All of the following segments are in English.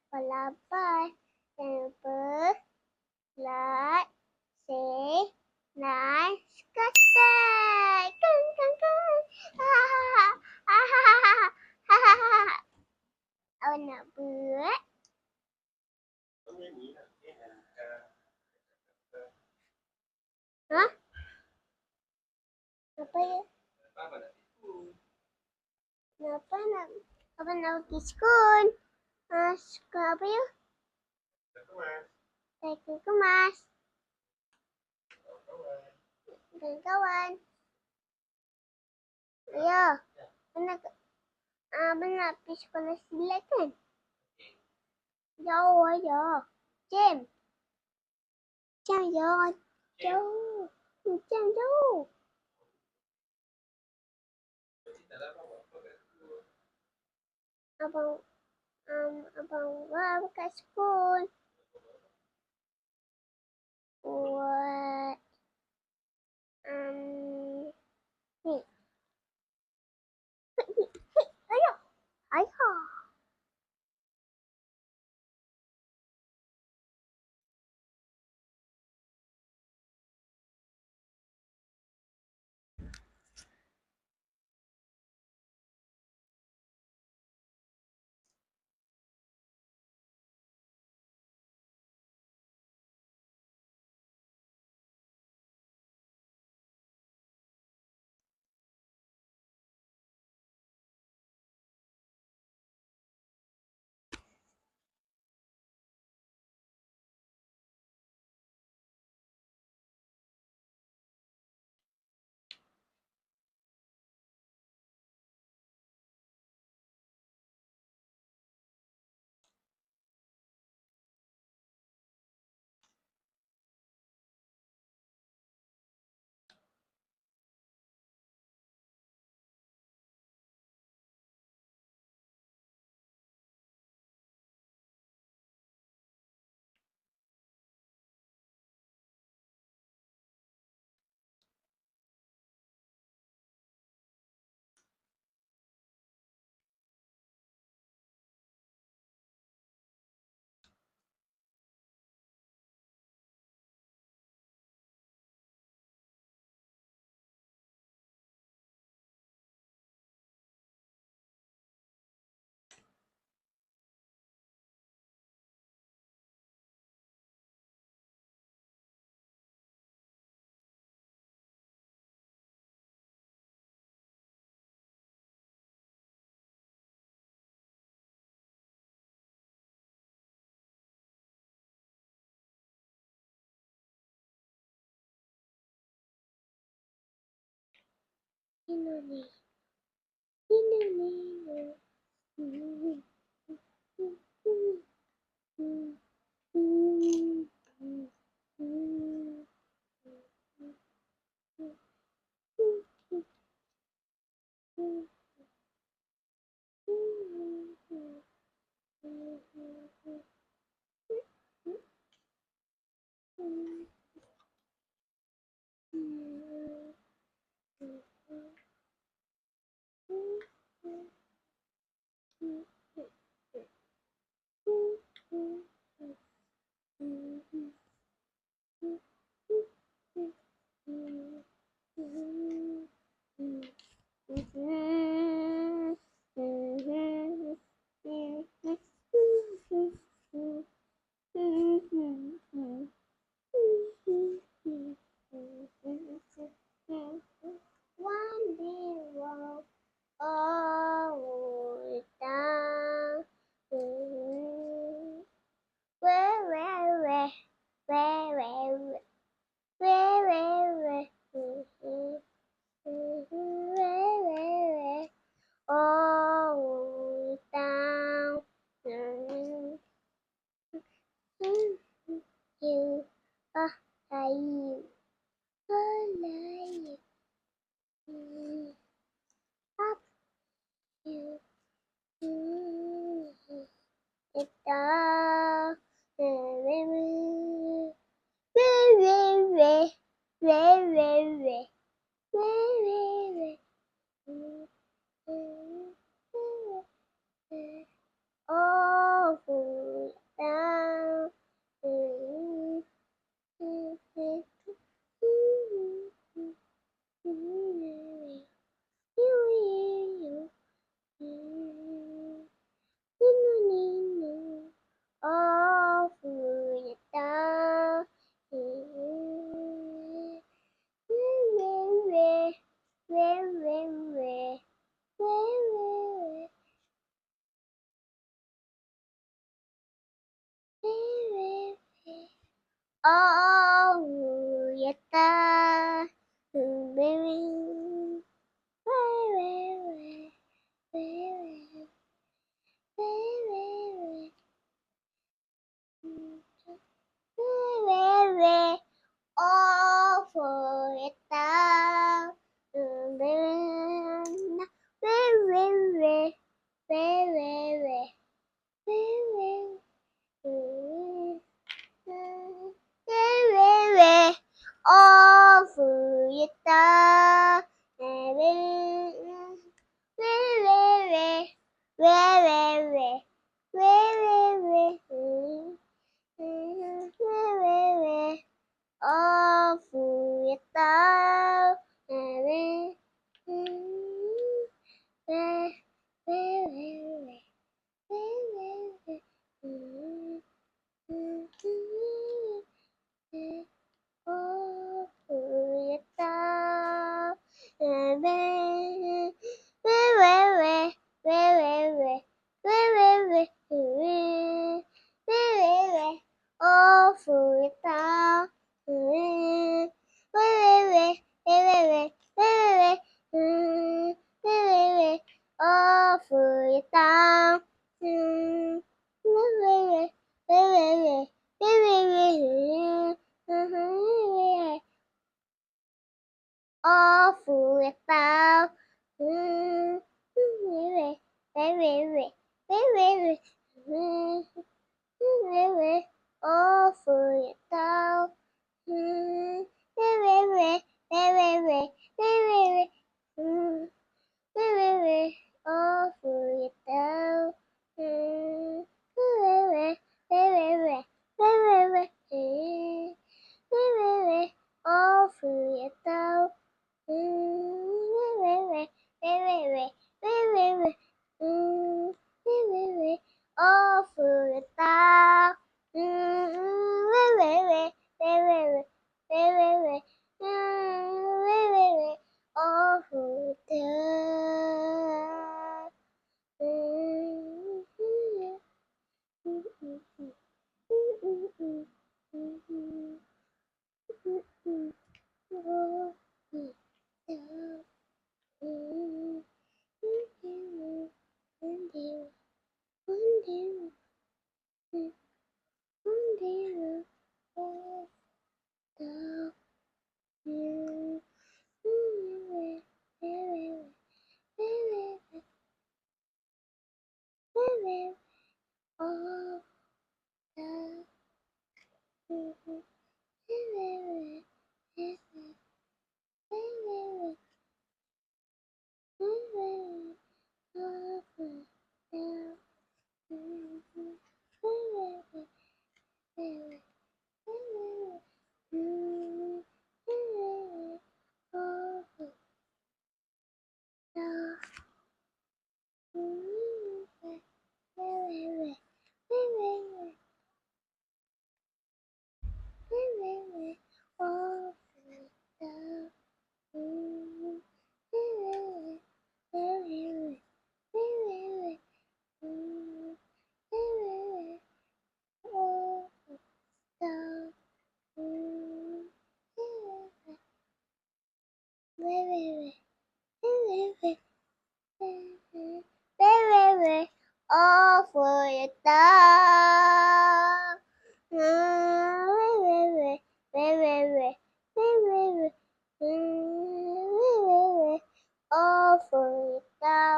Palabas, temper, lat, say, nice, kaskai. Kang, kang, kang. Ha, ha, ha, ha, ha, ha, ha, ha, ha, ha. Awak nak buat? Ha? Apa ya? Kenapa nak? Apa nak pergi sekolah? Sekolah apa ya? Saya kemas. Dengan kawan. Ya. Benar pergi sekolah silat kan? Jauh aja. Jam. Jam jauh. Jauh. Jam jauh. Abang buat kat sekolah. Buat ni. Ayo. Ayo. Ini ni. One day, wow. Oh, down. Where, oh, down. You are you alive? Up you. It's all oh, Yeta, baby, for it down, awful about awful about awful about awful about awful about awful awful about awful about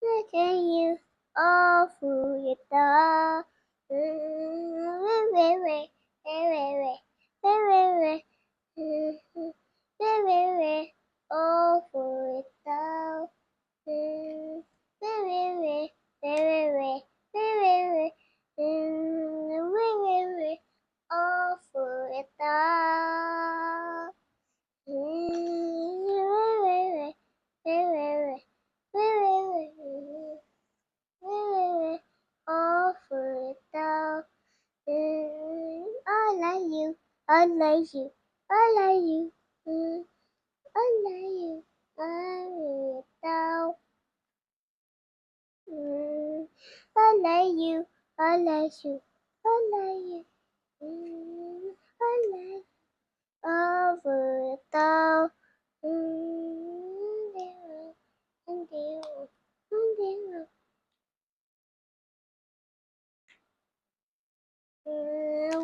look at you, awful about awful about awful about awful about I like you, I like you, I like you, I like you, I like you. I like you, I like you, I like you. I like over the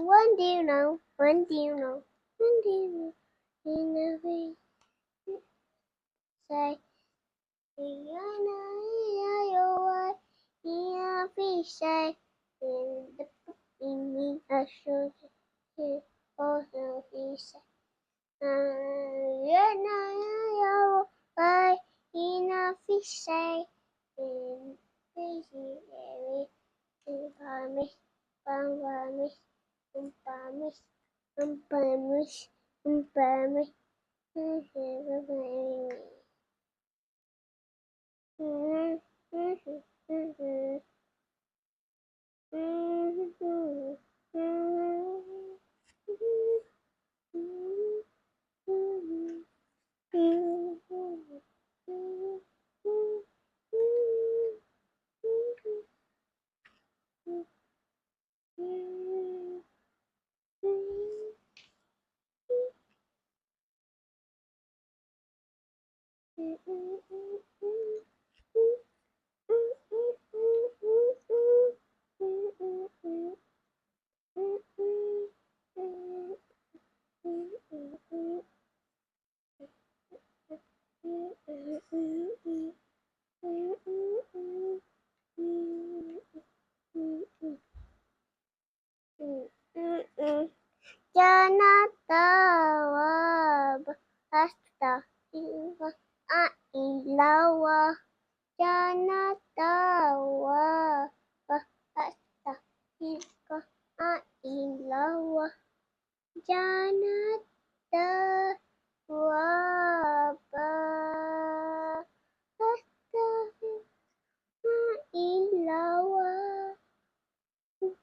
When do you know? When do you know? When do you know? In the way say, you know, you fish say, in the in me, I should also fish. You know, why in a fish say, in fishy area, in promise, promise, promise, promise, promise. Jangan tawab astaghfirullah ilawa jangan tawab astaghfirullah ilawa jangan tawab astaghfirullah ilawa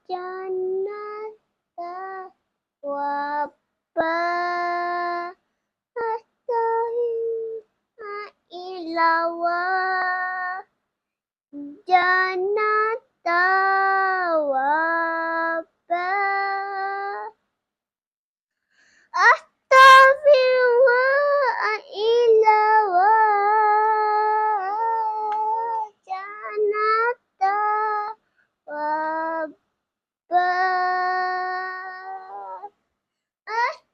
jangan tawab ilawa jangan tawaba astaghfirullah ilawa jangan tawaba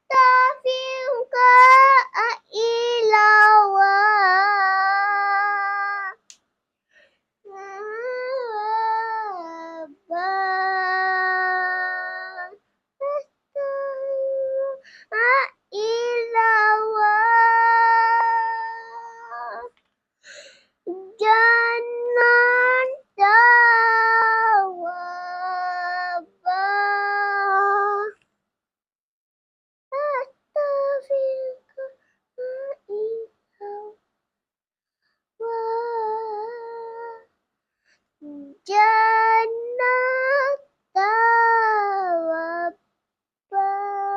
astaghfirullah ilawa jangan jawab jangan jawab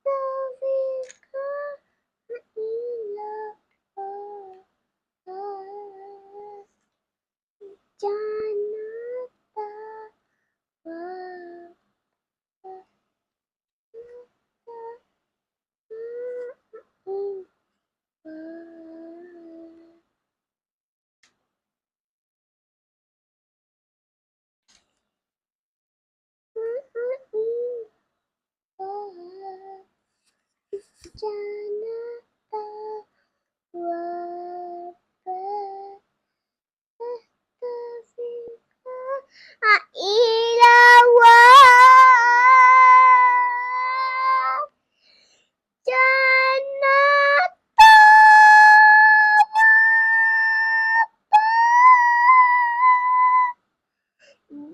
astaghfirullah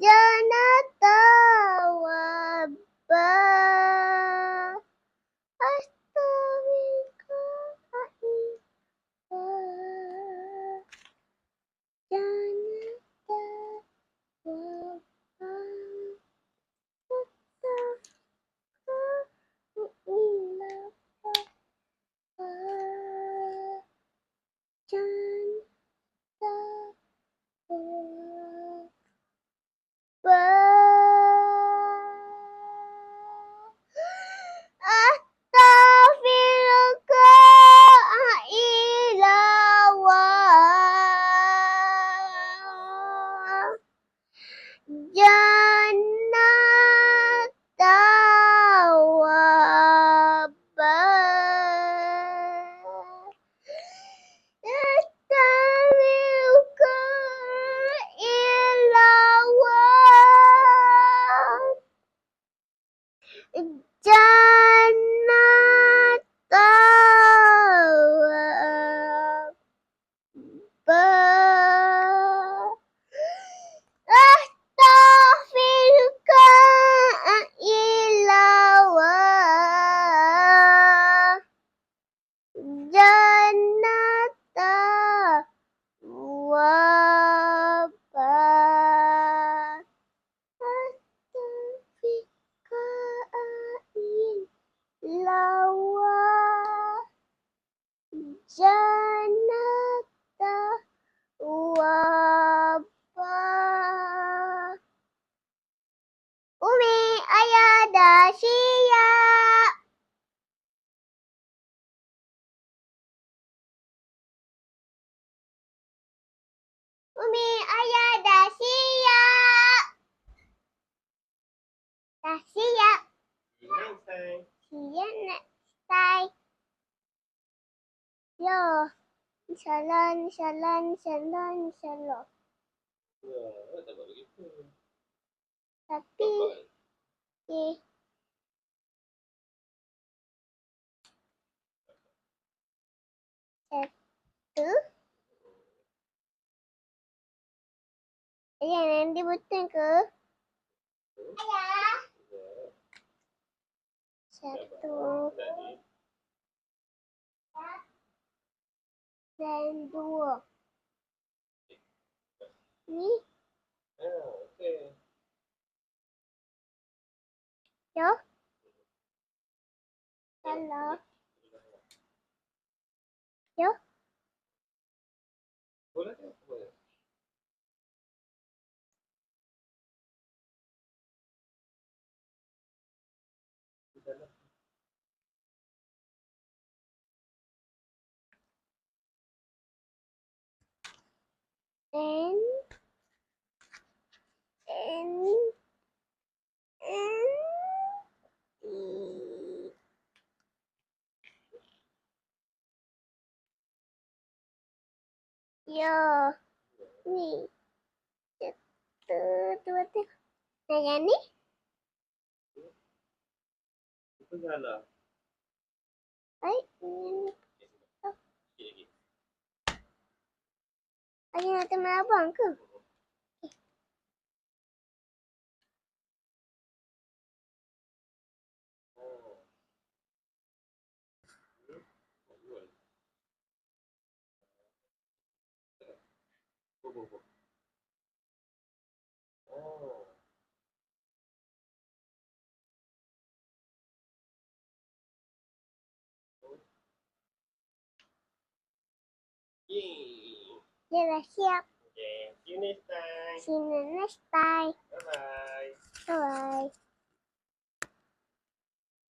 jangan tawab astaghfirullah bawah Janata wabah. Umi ayah dah siap. Umi ayah dah siap. Dah siap. See you next time. Yo. InsyaAllah, insyaAllah, insyaAllah, insyaAllah. Ya, tak buat begitu. Tapi, okay. Satu. Ayah, nanti betul ke? Ayah. Satu. Dan dua. Ni. Okey. Yo. Salah. Yo. Boleh tak? Boleh. And yo. Ni. Satu, dua, tiga. Nah, yang ni? Itu salah. Baik. Ini. Sikit lagi. Ayah nak teman abang ke? Oh. Yay. Dia dah siap. Okay. See you next time. See you next time. Bye-bye. Bye-bye.